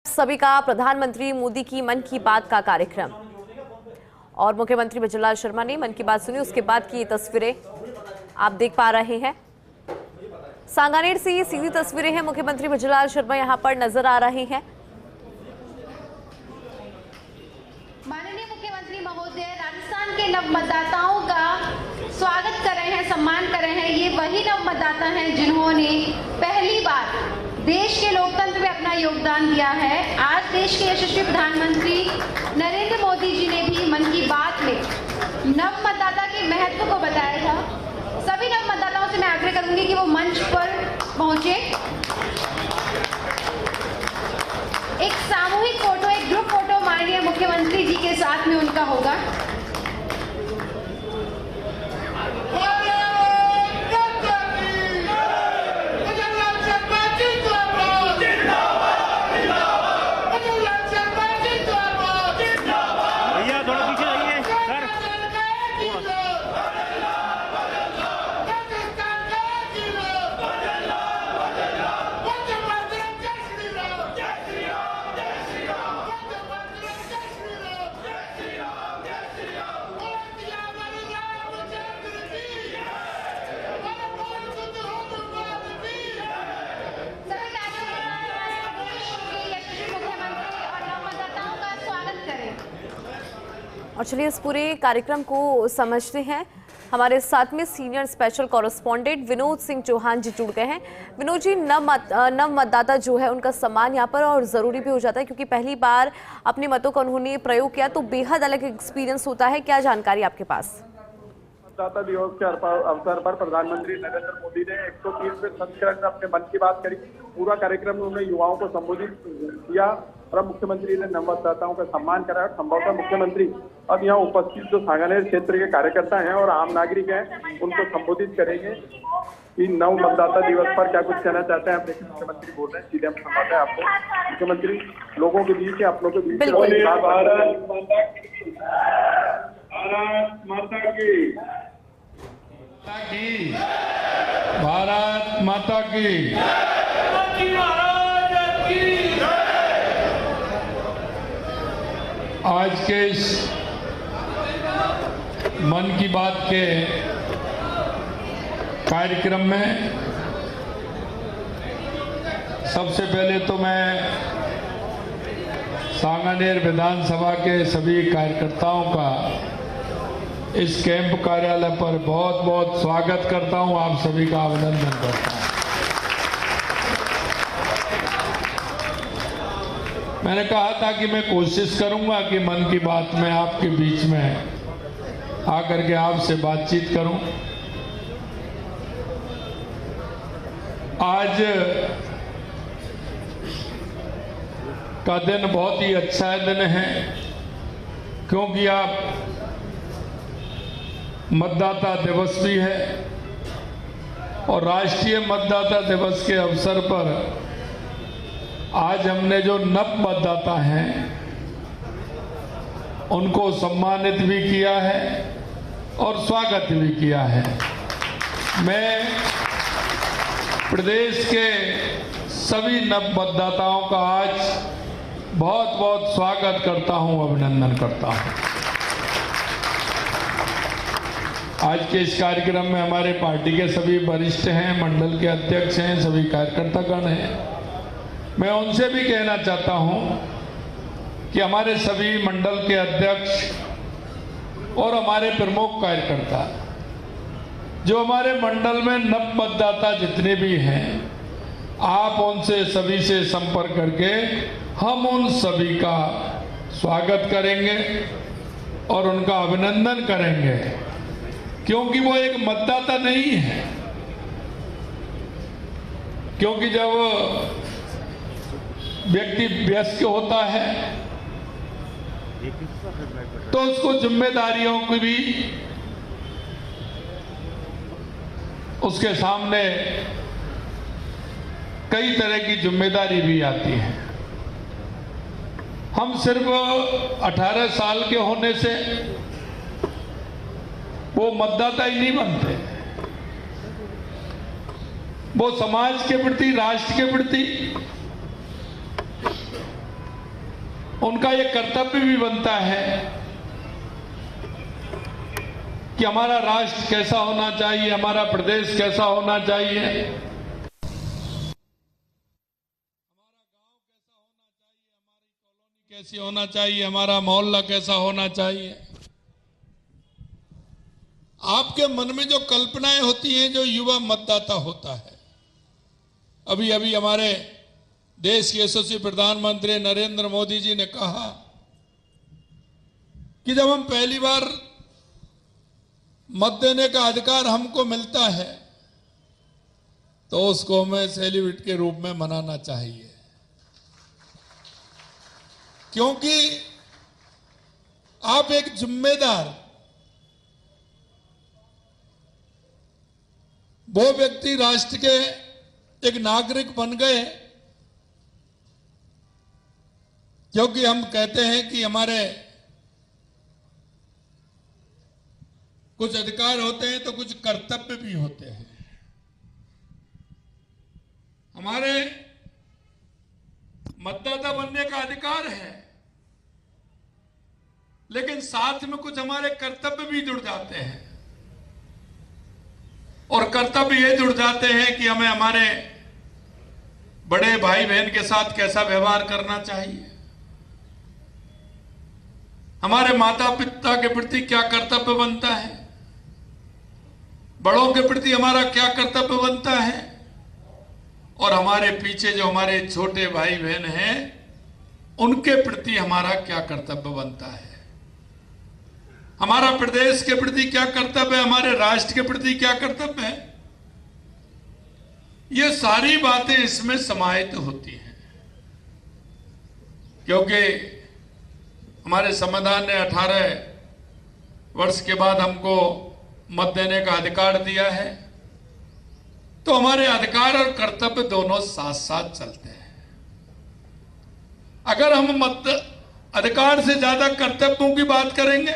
सभी का प्रधानमंत्री मोदी की मन की बात का कार्यक्रम और मुख्यमंत्री भजनलाल शर्मा ने मन की बात सुनी। उसके बाद की ये तस्वीरें आप देख पा रहे हैं। सांगानेर से ये सीधी तस्वीरें हैं। मुख्यमंत्री भजनलाल शर्मा यहां पर नजर आ रहे हैं। माननीय मुख्यमंत्री महोदय राजस्थान के नव मतदाताओं का स्वागत कर रहे हैं, सम्मान कर रहे हैं। ये वही नव मतदाता हैं जिन्होंने पहली बार देश के लोकतंत्र में अपना योगदान दिया है। आज देश के यशस्वी प्रधानमंत्री नरेंद्र मोदी जी ने भी मन की बात में नव मतदाता के महत्व को बताया था। सभी नव मतदाताओं से मैं आग्रह करूंगी कि वो मंच पर पहुंचे। एक सामूहिक फोटो, एक ग्रुप फोटो माननीय मुख्यमंत्री जी के साथ में उनका होगा। और चलिए इस पूरे कार्यक्रम को समझते हैं। हमारे साथ में senior special correspondent Vinod Singh Chauhan ji जुड़ गए हैं। विनोद जी, नव मतदाता जो है उनका सम्मान यहाँ पर और ज़रूरी भी हो जाता है क्योंकि पहली बार अपने मतों का उन्होंने प्रयोग किया, तो बेहद अलग एक्सपीरियंस होता है। क्या जानकारी आपके पास? मतदाता दिवस के अवसर पर प्रधानमंत्री नरेंद्र मोदी ने 130वें संस्करण में अपने मन की बात करी। पूरा कार्यक्रम में उन्होंने युवाओं को संबोधित किया और मुख्यमंत्री ने नव मतदाताओं का सम्मान करा। संभवतः मुख्यमंत्री अब यहाँ उपस्थित जो सांगानेर क्षेत्र के कार्यकर्ता हैं और आम नागरिक हैं उनको संबोधित करेंगे कि नव मतदाता दिवस पर क्या कुछ कहना चाहते हैं। आप देखिए मुख्यमंत्री बोल रहे हैं, सीधे हम सुनाते हैं आपको। मुख्यमंत्री लोगों के बीच अपनों के बीच भारत माता की आज के इस मन की बात के कार्यक्रम में सबसे पहले तो मैं सांगानेर विधानसभा के सभी कार्यकर्ताओं का इस कैंप कार्यालय पर बहुत बहुत स्वागत करता हूं। आप सभी का अभिनंदन करता हूं। मैंने कहा था कि मैं कोशिश करूंगा कि मन की बात में आपके बीच में आकर के आपसे बातचीत करूं। आज का दिन बहुत ही अच्छा दिन है क्योंकि आप मतदाता दिवस भी है और राष्ट्रीय मतदाता दिवस के अवसर पर आज हमने जो नव मतदाता हैं उनको सम्मानित भी किया है और स्वागत भी किया है। मैं प्रदेश के सभी नव मतदाताओं का आज बहुत बहुत स्वागत करता हूं, अभिनंदन करता हूं। आज के इस कार्यक्रम में हमारे पार्टी के सभी वरिष्ठ हैं, मंडल के अध्यक्ष हैं, सभी कार्यकर्तागण हैं। मैं उनसे भी कहना चाहता हूं कि हमारे सभी मंडल के अध्यक्ष और हमारे प्रमुख कार्यकर्ता जो हमारे मंडल में नव मतदाता जितने भी हैं, आप उनसे सभी से संपर्क करके हम उन सभी का स्वागत करेंगे और उनका अभिनंदन करेंगे क्योंकि वो एक मतदाता नहीं है। क्योंकि जब व्यक्ति वयस्क होता है तो उसको जिम्मेदारियों की भी उसके सामने कई तरह की जिम्मेदारी भी आती है। हम सिर्फ 18 साल के होने से वो मतदाता ही नहीं बनते, वो समाज के प्रति, राष्ट्र के प्रति उनका ये कर्तव्य भी बनता है कि हमारा राष्ट्र कैसा होना चाहिए, हमारा प्रदेश कैसा होना चाहिए, कैसी होना चाहिए, हमारा मोहल्ला कैसा होना चाहिए। आपके मन में जो कल्पनाएं होती हैं, जो युवा मतदाता होता है, अभी अभी हमारे देश के यशस्वी प्रधानमंत्री नरेंद्र मोदी जी ने कहा कि जब हम पहली बार मत देने का अधिकार हमको मिलता है तो उसको हमें सेलिब्रेट के रूप में मनाना चाहिए, क्योंकि आप एक जिम्मेदार वो व्यक्ति, राष्ट्र के एक नागरिक बन गए, क्योंकि हम कहते हैं कि हमारे कुछ अधिकार होते हैं तो कुछ कर्तव्य भी होते हैं। हमारे मतदाता बनने का अधिकार है, लेकिन साथ में कुछ हमारे कर्तव्य भी जुड़ जाते हैं, और कर्तव्य ये जुड़ जाते हैं कि हमें हमारे बड़े भाई बहन के साथ कैसा व्यवहार करना चाहिए, हमारे माता पिता के प्रति क्या कर्तव्य बनता है, बड़ों के प्रति हमारा क्या कर्तव्य बनता है, और हमारे पीछे जो हमारे छोटे भाई बहन हैं उनके प्रति हमारा क्या कर्तव्य बनता है, हमारा प्रदेश के प्रति क्या कर्तव्य है, हमारे राष्ट्र के प्रति क्या कर्तव्य है। ये सारी बातें इसमें समाहित होती हैं, क्योंकि हमारे संविधान ने 18 वर्ष के बाद हमको मत देने का अधिकार दिया है, तो हमारे अधिकार और कर्तव्य दोनों साथ साथ चलते हैं। अगर हम मत अधिकार से ज्यादा कर्तव्यों की बात करेंगे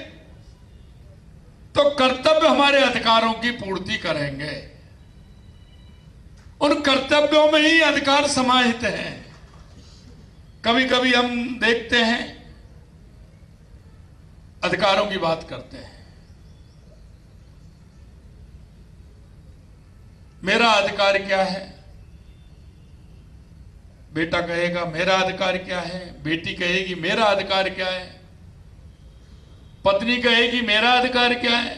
तो कर्तव्य हमारे अधिकारों की पूर्ति करेंगे, उन कर्तव्यों में ही अधिकार समाहित हैं। कभी कभी हम देखते हैं, अधिकारों की बात करते हैं, मेरा अधिकार क्या है, बेटा कहेगा मेरा अधिकार क्या है, बेटी कहेगी मेरा अधिकार क्या है, पत्नी कहेगी मेरा अधिकार क्या है,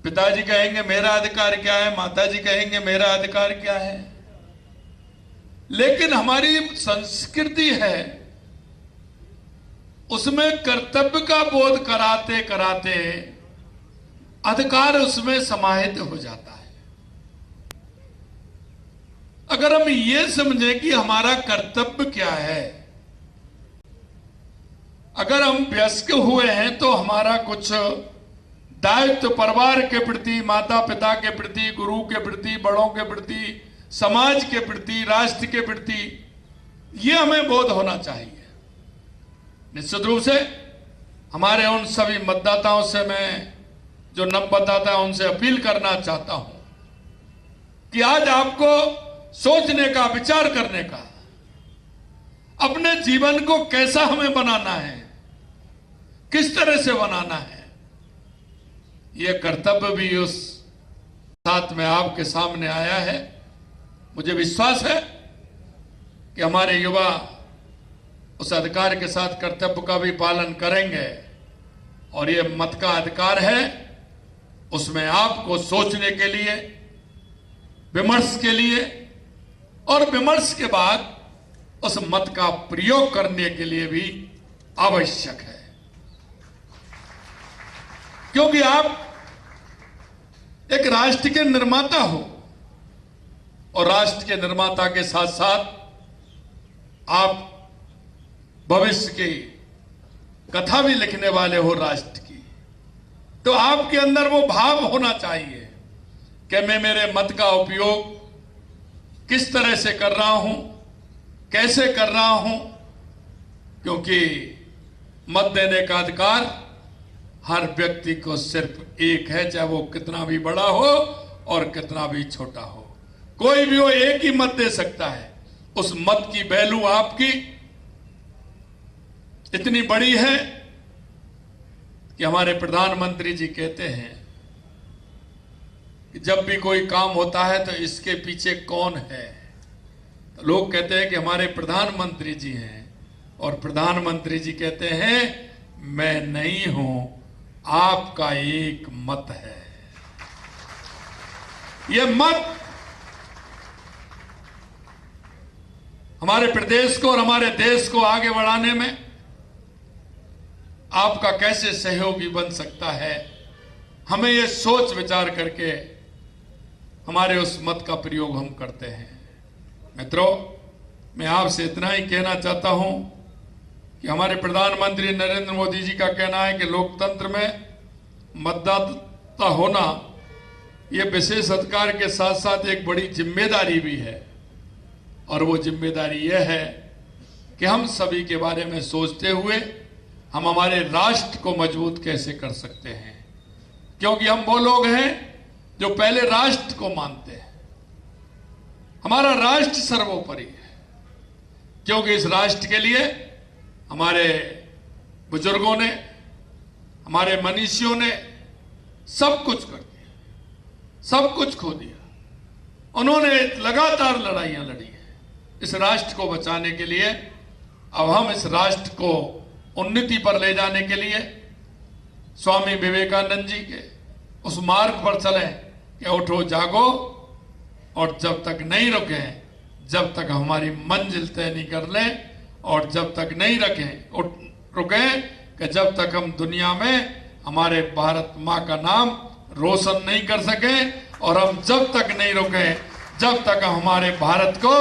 पिताजी कहेंगे मेरा अधिकार क्या है, माताजी कहेंगे मेरा अधिकार क्या है। लेकिन हमारी संस्कृति है, उसमें कर्तव्य का बोध कराते कराते अधिकार उसमें समाहित हो जाता है। अगर हम ये समझें कि हमारा कर्तव्य क्या है, अगर हम वयस्क हुए हैं तो हमारा कुछ दायित्व परिवार के प्रति, माता पिता के प्रति, गुरु के प्रति, बड़ों के प्रति, समाज के प्रति, राष्ट्र के प्रति, ये हमें बोध होना चाहिए। निश्चित रूप से हमारे उन सभी मतदाताओं से, मैं जो नव मतदाता है उनसे अपील करना चाहता हूं कि आज आपको सोचने का, विचार करने का, अपने जीवन को कैसा हमें बनाना है, किस तरह से बनाना है, यह कर्तव्य भी उस साथ में आपके सामने आया है। मुझे विश्वास है कि हमारे युवा उस अधिकार के साथ कर्तव्य का भी पालन करेंगे, और ये मत का अधिकार है, उसमें आपको सोचने के लिए, विमर्श के लिए, और विमर्श के बाद उस मत का प्रयोग करने के लिए भी आवश्यक है, क्योंकि आप एक राष्ट्र के निर्माता हो, और राष्ट्र के निर्माता के साथ साथ आप भविष्य की कथा भी लिखने वाले हो राष्ट्र की। तो आपके अंदर वो भाव होना चाहिए कि मैं मेरे मत का उपयोग किस तरह से कर रहा हूं, कैसे कर रहा हूं, क्योंकि मत देने का अधिकार हर व्यक्ति को सिर्फ एक है, चाहे वो कितना भी बड़ा हो और कितना भी छोटा हो, कोई भी वो एक ही मत दे सकता है। उस मत की वैल्यू आपकी इतनी बड़ी है कि हमारे प्रधानमंत्री जी कहते हैं कि जब भी कोई काम होता है तो इसके पीछे कौन है, तो लोग कहते हैं कि हमारे प्रधानमंत्री जी हैं, और प्रधानमंत्री जी कहते हैं मैं नहीं हूं, आपका एक मत है। यह मत हमारे प्रदेश को और हमारे देश को आगे बढ़ाने में आपका कैसे सहयोगी बन सकता है, हमें यह सोच विचार करके हमारे उस मत का प्रयोग हम करते हैं। मित्रों, मैं आपसे इतना ही कहना चाहता हूं कि हमारे प्रधानमंत्री नरेंद्र मोदी जी का कहना है कि लोकतंत्र में मतदाता होना यह विशेष अधिकार के साथ साथ एक बड़ी जिम्मेदारी भी है, और वो जिम्मेदारी यह है कि हम सभी के बारे में सोचते हुए हम हमारे राष्ट्र को मजबूत कैसे कर सकते हैं, क्योंकि हम वो लोग हैं जो पहले राष्ट्र को मानते हैं। हमारा राष्ट्र सर्वोपरि है, क्योंकि इस राष्ट्र के लिए हमारे बुजुर्गों ने, हमारे मनीषियों ने सब कुछ कर दिया, सब कुछ खो दिया। उन्होंने लगातार लड़ाइयां लड़ी है इस राष्ट्र को बचाने के लिए। अब हम इस राष्ट्र को उन्नति पर ले जाने के लिए स्वामी विवेकानंद जी के उस मार्ग पर चलें कि उठो जागो, और जब तक नहीं रुकें, जब तक हमारी मंजिल तय नहीं कर लें, और जब तक नहीं रुकें कि जब तक हम दुनिया में हमारे भारत माँ का नाम रोशन नहीं कर सकें, और हम जब तक नहीं रुकें जब तक हमारे भारत को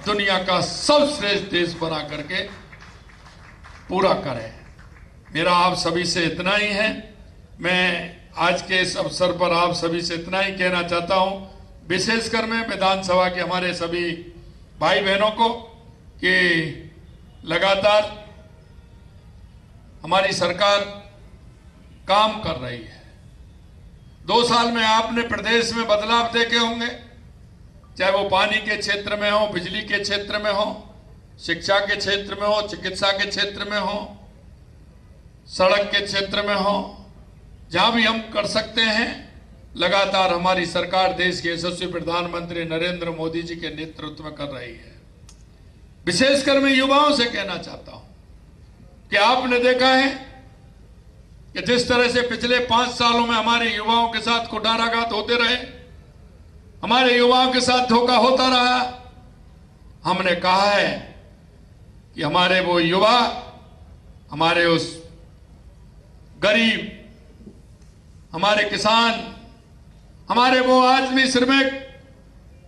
दुनिया का सर्वश्रेष्ठ देश बना करके पूरा करें। मेरा आप सभी से इतना ही है। मैं आज के इस अवसर पर आप सभी से इतना ही कहना चाहता हूं, विशेषकर मैं विधानसभा के हमारे सभी भाई बहनों को, कि लगातार हमारी सरकार काम कर रही है। 2 साल में आपने प्रदेश में बदलाव देखे होंगे, चाहे वो पानी के क्षेत्र में हो, बिजली के क्षेत्र में हो, शिक्षा के क्षेत्र में हो, चिकित्सा के क्षेत्र में हो, सड़क के क्षेत्र में हो, जहां भी हम कर सकते हैं। लगातार हमारी सरकार देश के यशस्वी प्रधानमंत्री नरेंद्र मोदी जी के नेतृत्व में कर रही है। विशेषकर मैं युवाओं से कहना चाहता हूं कि आपने देखा है कि जिस तरह से पिछले 5 सालों में हमारे युवाओं के साथ कुठाराघात होते रहे, हमारे युवाओं के साथ धोखा होता रहा, हमने कहा है कि हमारे वो युवा, हमारे उस गरीब, हमारे किसान, हमारे वो आदमी श्रमिक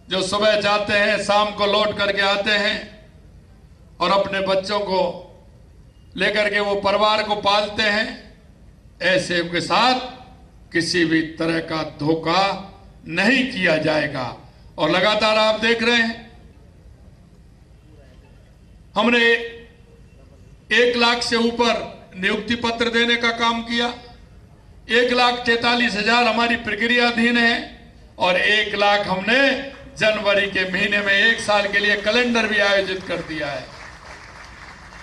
जो सुबह जाते हैं, शाम को लौट करके आते हैं और अपने बच्चों को लेकर के वो परिवार को पालते हैं, ऐसे के साथ किसी भी तरह का धोखा नहीं किया जाएगा। और लगातार आप देख रहे हैं, हमने 1 लाख से ऊपर नियुक्ति पत्र देने का काम किया। 1,43,000 हमारी प्रक्रियाधीन है, और 1 लाख हमने जनवरी के महीने में 1 साल के लिए कैलेंडर भी आयोजित कर दिया है।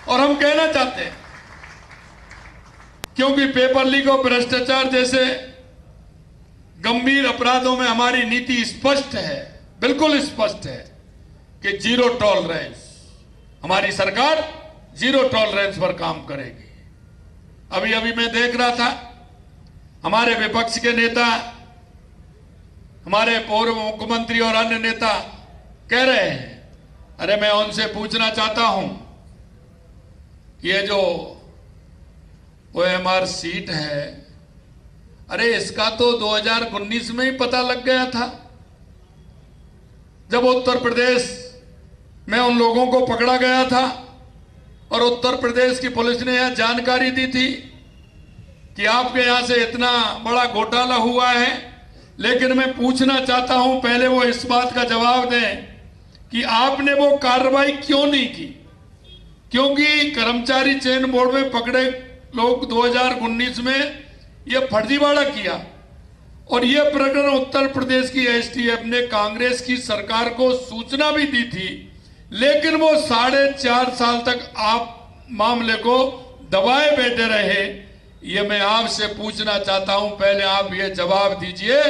और हम कहना चाहते हैं, क्योंकि पेपर लीक और भ्रष्टाचार जैसे गंभीर अपराधों में हमारी नीति स्पष्ट है, बिल्कुल स्पष्ट है कि जीरो टॉलरेंस, हमारी सरकार जीरो टॉलरेंस पर काम करेगी। अभी अभी मैं देख रहा था, हमारे विपक्ष के नेता, हमारे पूर्व मुख्यमंत्री और अन्य नेता कह रहे हैं, अरे मैं उनसे पूछना चाहता हूं, ये जो OMR सीट है, अरे इसका तो 2019 में ही पता लग गया था, जब उत्तर प्रदेश में उन लोगों को पकड़ा गया था और उत्तर प्रदेश की पुलिस ने यह जानकारी दी थी कि आपके यहां से इतना बड़ा घोटाला हुआ है। लेकिन मैं पूछना चाहता हूं, पहले वो इस बात का जवाब दें कि आपने वो कार्रवाई क्यों नहीं की, क्योंकि कर्मचारी चयन बोर्ड में पकड़े लोग 2019 में ये फर्जीवाड़ा किया, और ये प्रकरण उत्तर प्रदेश की STF ने कांग्रेस की सरकार को सूचना भी दी थी, लेकिन वो 4.5 साल तक आप मामले को दबाए बैठे रहे। ये मैं आपसे पूछना चाहता हूं, पहले आप ये जवाब दीजिए,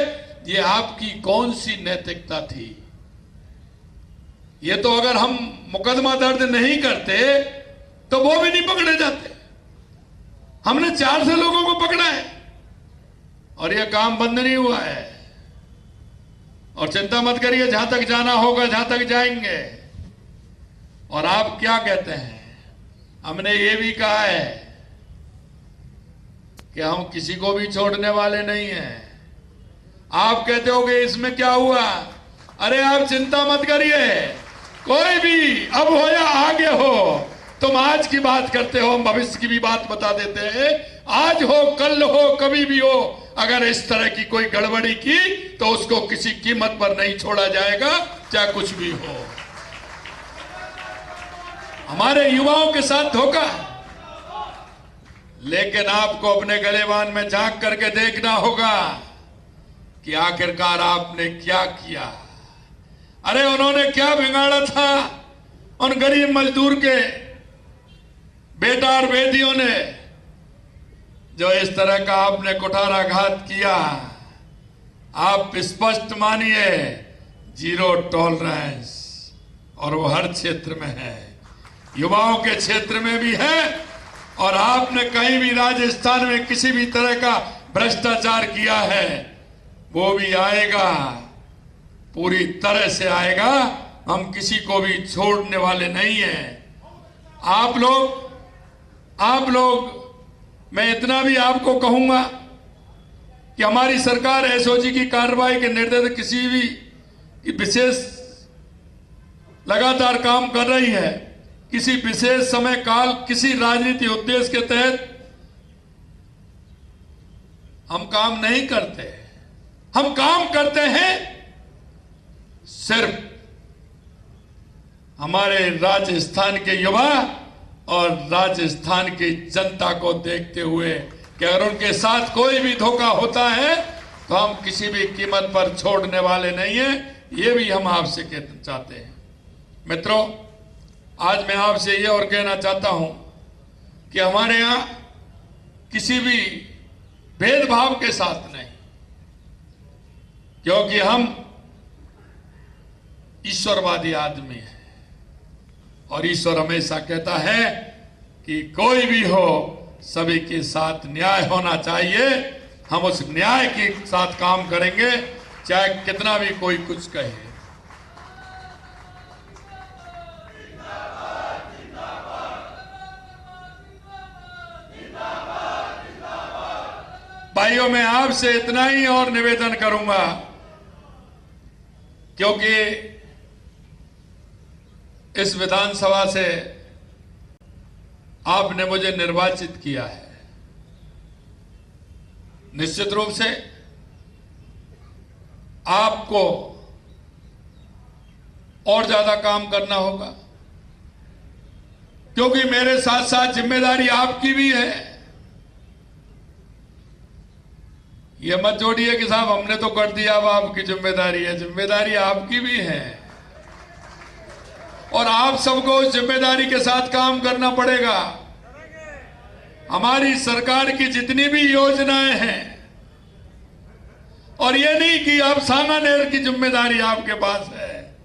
ये आपकी कौन सी नैतिकता थी? ये तो अगर हम मुकदमा दर्ज नहीं करते तो वो भी नहीं पकड़े जाते। हमने 400 लोगों को पकड़ा है और ये काम बंद नहीं हुआ है। और चिंता मत करिए, जहां तक जाना होगा जहां तक जाएंगे। और आप क्या कहते हैं? हमने ये भी कहा है कि हम किसी को भी छोड़ने वाले नहीं हैं। आप कहते होगे इसमें क्या हुआ? अरे आप चिंता मत करिए, कोई भी अब हो या आगे हो, तुम आज की बात करते हो, हम भविष्य की भी बात बता देते हैं। आज हो, कल हो, कभी भी हो, अगर इस तरह की कोई गड़बड़ी की तो उसको किसी कीमत पर नहीं छोड़ा जाएगा, चाहे कुछ भी हो। हमारे युवाओं के साथ धोखा, लेकिन आपको अपने गलेबान में झांक करके देखना होगा कि आखिरकार आपने क्या किया। अरे उन्होंने क्या बिगाड़ा था उन गरीब मजदूर के बेटा और बेटियों ने, जो इस तरह का आपने कुठाराघात किया। आप स्पष्ट मानिए, जीरो टॉलरेंस, और वो हर क्षेत्र में है, युवाओं के क्षेत्र में भी है। और आपने कहीं भी राजस्थान में किसी भी तरह का भ्रष्टाचार किया है, वो भी आएगा, पूरी तरह से आएगा। हम किसी को भी छोड़ने वाले नहीं हैं। आप लोग मैं इतना भी आपको कहूंगा कि हमारी सरकार एसओजी की कार्रवाई के निर्देश किसी भी विशेष लगातार काम कर रही है। किसी विशेष समय काल, किसी राजनीतिक उद्देश्य के तहत हम काम नहीं करते। हम काम करते हैं सिर्फ हमारे राजस्थान के युवा और राजस्थान की जनता को देखते हुए कि अगर उनके साथ कोई भी धोखा होता है तो हम किसी भी कीमत पर छोड़ने वाले नहीं हैं। ये भी हम आपसे कहना चाहते हैं। मित्रों, आज मैं आपसे ये और कहना चाहता हूं कि हमारे यहां किसी भी भेदभाव के साथ नहीं, क्योंकि हम ईश्वरवादी आदमी हैं और ईश्वर हमेशा कहता है कि कोई भी हो, सभी के साथ न्याय होना चाहिए। हम उस न्याय के साथ काम करेंगे, चाहे कितना भी कोई कुछ कहे। भाइयों, मैं आपसे इतना ही और निवेदन करूंगा, क्योंकि इस विधानसभा से आपने मुझे निर्वाचित किया है। निश्चित रूप से आपको और ज्यादा काम करना होगा, क्योंकि मेरे साथ साथ जिम्मेदारी आपकी भी है। ये मत जोड़िए कि साहब हमने तो कर दिया, अब आपकी जिम्मेदारी है। जिम्मेदारी आपकी भी है और आप सबको उस जिम्मेदारी के साथ काम करना पड़ेगा। हमारी सरकार की जितनी भी योजनाएं हैं, और ये नहीं कि आप सांगानेर की जिम्मेदारी आपके पास है,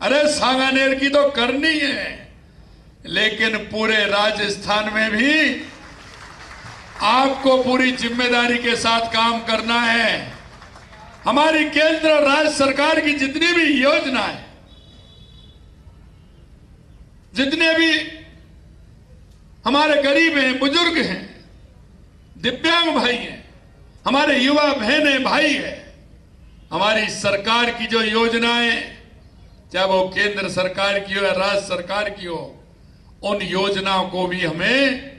अरे सांगानेर की तो करनी है, लेकिन पूरे राजस्थान में भी आपको पूरी जिम्मेदारी के साथ काम करना है। हमारी केंद्र और राज्य सरकार की जितनी भी योजनाएं, जितने भी हमारे गरीब हैं, बुजुर्ग हैं, दिव्यांग भाई हैं, हमारे युवा बहनें भाई हैं, हमारी सरकार की जो योजनाएं, चाहे वो केंद्र सरकार की हो या राज्य सरकार की हो, उन योजनाओं को भी हमें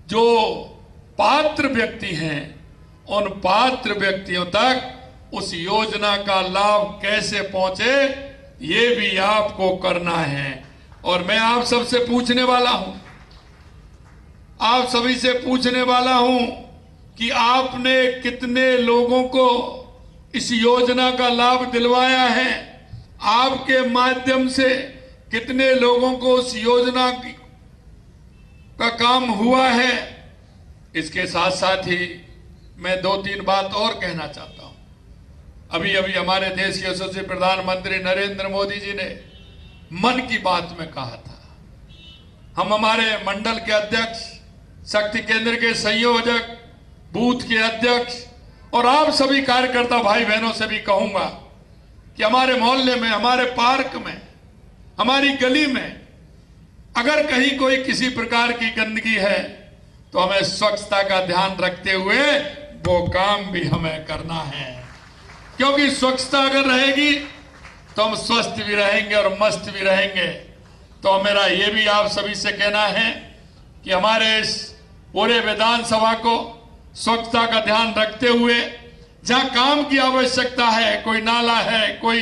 जो पात्र व्यक्ति हैं, उन पात्र व्यक्तियों तक उस योजना का लाभ कैसे पहुंचे, ये भी आपको करना है। और मैं आप सबसे पूछने वाला हूं, आप सभी से पूछने वाला हूं कि आपने कितने लोगों को इस योजना का लाभ दिलवाया है। आपके माध्यम से कितने लोगों को उस योजना का काम हुआ है। इसके साथ साथ ही मैं 2-3 बात और कहना चाहता हूं। अभी अभी हमारे देश के यशस्वी प्रधानमंत्री नरेंद्र मोदी जी ने मन की बात में कहा था, हम हमारे मंडल के अध्यक्ष, शक्ति केंद्र के संयोजक, बूथ के अध्यक्ष और आप सभी कार्यकर्ता भाई बहनों से भी कहूंगा कि हमारे मोहल्ले में, हमारे पार्क में, हमारी गली में अगर कहीं कोई किसी प्रकार की गंदगी है तो हमें स्वच्छता का ध्यान रखते हुए वो काम भी हमें करना है, क्योंकि स्वच्छता अगर रहेगी तो हम स्वस्थ भी रहेंगे और मस्त भी रहेंगे। तो मेरा ये भी आप सभी से कहना है कि हमारे इस पूरे विधानसभा को स्वच्छता का ध्यान रखते हुए जहां काम की आवश्यकता है, कोई नाला है, कोई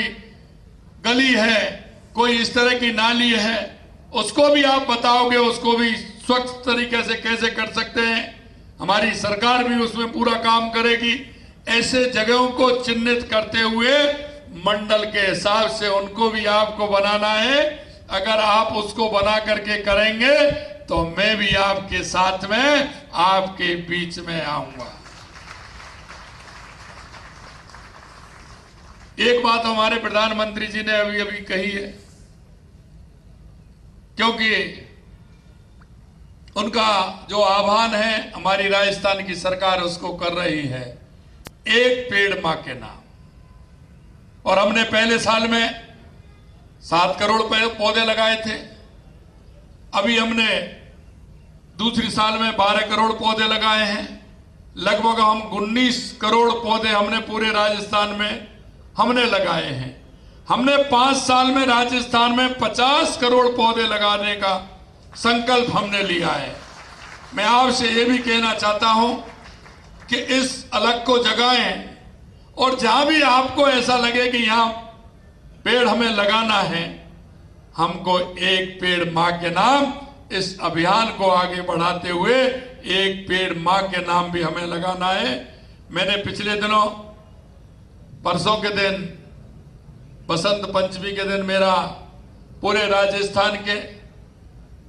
गली है, कोई इस तरह की नाली है, उसको भी आप बताओगे, उसको भी स्वच्छ तरीके से कैसे कर सकते हैं। हमारी सरकार भी उसमें पूरा काम करेगी। ऐसे जगहों को चिन्हित करते हुए मंडल के हिसाब से उनको भी आपको बनाना है। अगर आप उसको बना करके करेंगे तो मैं भी आपके साथ में, आपके बीच में आऊंगा। एक बात हमारे प्रधानमंत्री जी ने अभी अभी कही है, क्योंकि उनका जो आह्वान है हमारी राजस्थान की सरकार उसको कर रही है, एक पेड़ मां के नाम। और हमने पहले साल में 7 करोड़ पौधे लगाए थे। अभी हमने दूसरी साल में 12 करोड़ पौधे लगाए हैं। लगभग हम 19 करोड़ पौधे हमने पूरे राजस्थान में हमने लगाए हैं। हमने 5 साल में राजस्थान में 50 करोड़ पौधे लगाने का संकल्प हमने लिया है। मैं आपसे ये भी कहना चाहता हूं कि इस अलग को जगाएं और जहां भी आपको ऐसा लगे कि यहां पेड़ हमें लगाना है, हमको एक पेड़ मां के नाम, इस अभियान को आगे बढ़ाते हुए एक पेड़ मां के नाम भी हमें लगाना है। मैंने पिछले दिनों, परसों के दिन, बसंत पंचमी के दिन मेरा पूरे राजस्थान के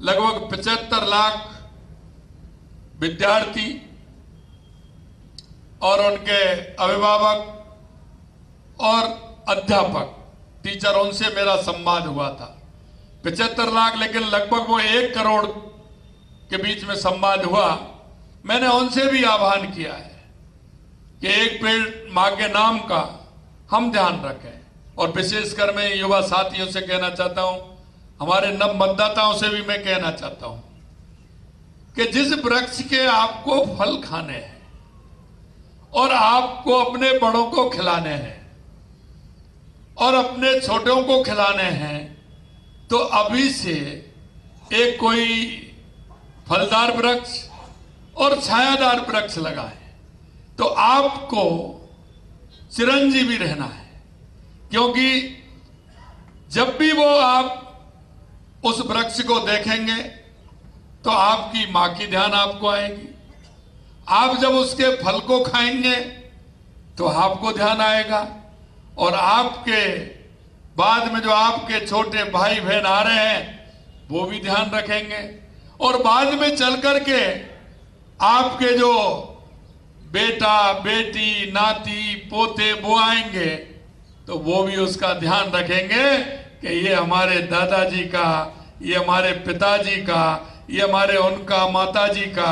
लगभग 75 लाख विद्यार्थी और उनके अभिभावक और अध्यापक, टीचर, उनसे मेरा संवाद हुआ था। 75 लाख, लेकिन लगभग वो 1 करोड़ के बीच में संवाद हुआ। मैंने उनसे भी आह्वान किया है कि एक पेड़ मां के नाम का हम ध्यान रखें। और विशेषकर मैं युवा साथियों से कहना चाहता हूं, हमारे नव मतदाताओं से भी मैं कहना चाहता हूं कि जिस वृक्ष के आपको फल खाने हैं और आपको अपने बड़ों को खिलाने हैं और अपने छोटों को खिलाने हैं, तो अभी से एक कोई फलदार वृक्ष और छायादार वृक्ष लगाएं, तो आपको चिरंजीवी रहना है। क्योंकि जब भी वो आप उस वृक्ष को देखेंगे तो आपकी मां की ध्यान आपको आएगी। आप जब उसके फल को खाएंगे तो आपको ध्यान आएगा, और आपके बाद में जो आपके छोटे भाई बहन आ रहे हैं वो भी ध्यान रखेंगे, और बाद में चल करके आपके जो बेटा, बेटी, नाती, पोते वो आएंगे तो वो भी उसका ध्यान रखेंगे कि ये हमारे दादाजी का, ये हमारे पिताजी का, ये हमारे उनका माताजी का,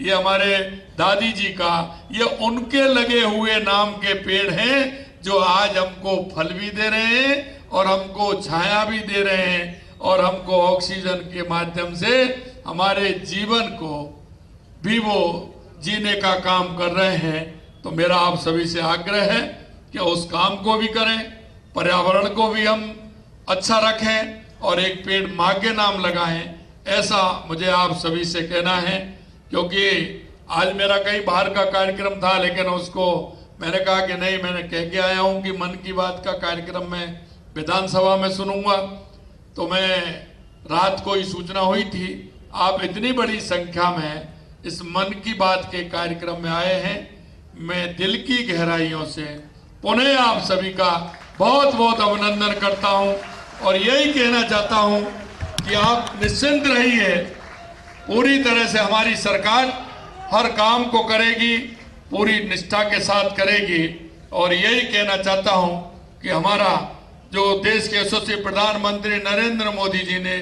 ये हमारे दादी जी का, ये उनके लगे हुए नाम के पेड़ हैं जो आज हमको फल भी दे रहे हैं और हमको छाया भी दे रहे हैं और हमको ऑक्सीजन के माध्यम से हमारे जीवन को भी वो जीने का काम कर रहे हैं। तो मेरा आप सभी से आग्रह है कि उस काम को भी करें, पर्यावरण को भी हम अच्छा रखें और एक पेड़ मां के नाम लगाएं, ऐसा मुझे आप सभी से कहना है। क्योंकि आज मेरा कहीं बाहर का कार्यक्रम था, लेकिन उसको मैंने कहा कि नहीं, मैंने कह के आया हूं कि मन की बात का कार्यक्रम मैं विधानसभा में सुनूंगा। तो मैं रात को ही सूचना हुई थी, आप इतनी बड़ी संख्या में इस मन की बात के कार्यक्रम में आए हैं। मैं दिल की गहराइयों से पुनः आप सभी का बहुत बहुत अभिनंदन करता हूं, और यही कहना चाहता हूं कि आप निश्चिंत रहिए, पूरी तरह से हमारी सरकार हर काम को करेगी, पूरी निष्ठा के साथ करेगी। और यही कहना चाहता हूं कि हमारा जो देश के यशस्वी प्रधानमंत्री नरेंद्र मोदी जी ने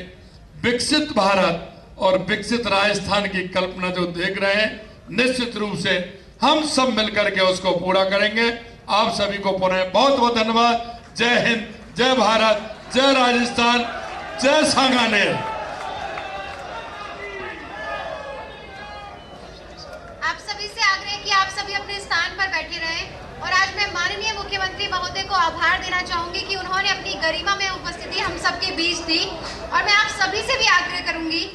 विकसित भारत और विकसित राजस्थान की कल्पना जो देख रहे हैं, निश्चित रूप से हम सब मिलकर के उसको पूरा करेंगे। आप सभी को पुनः बहुत बहुत धन्यवाद। जय हिंद, जय भारत, जय राजस्थान, जय सांगानेर। आप सभी से आग्रह कि आप सभी अपने स्थान पर बैठे रहें। और आज मैं माननीय मुख्यमंत्री महोदय को आभार देना चाहूंगी कि उन्होंने अपनी गरिमा में उपस्थिति हम सबके बीच दी। और मैं आप सभी से भी आग्रह करूंगी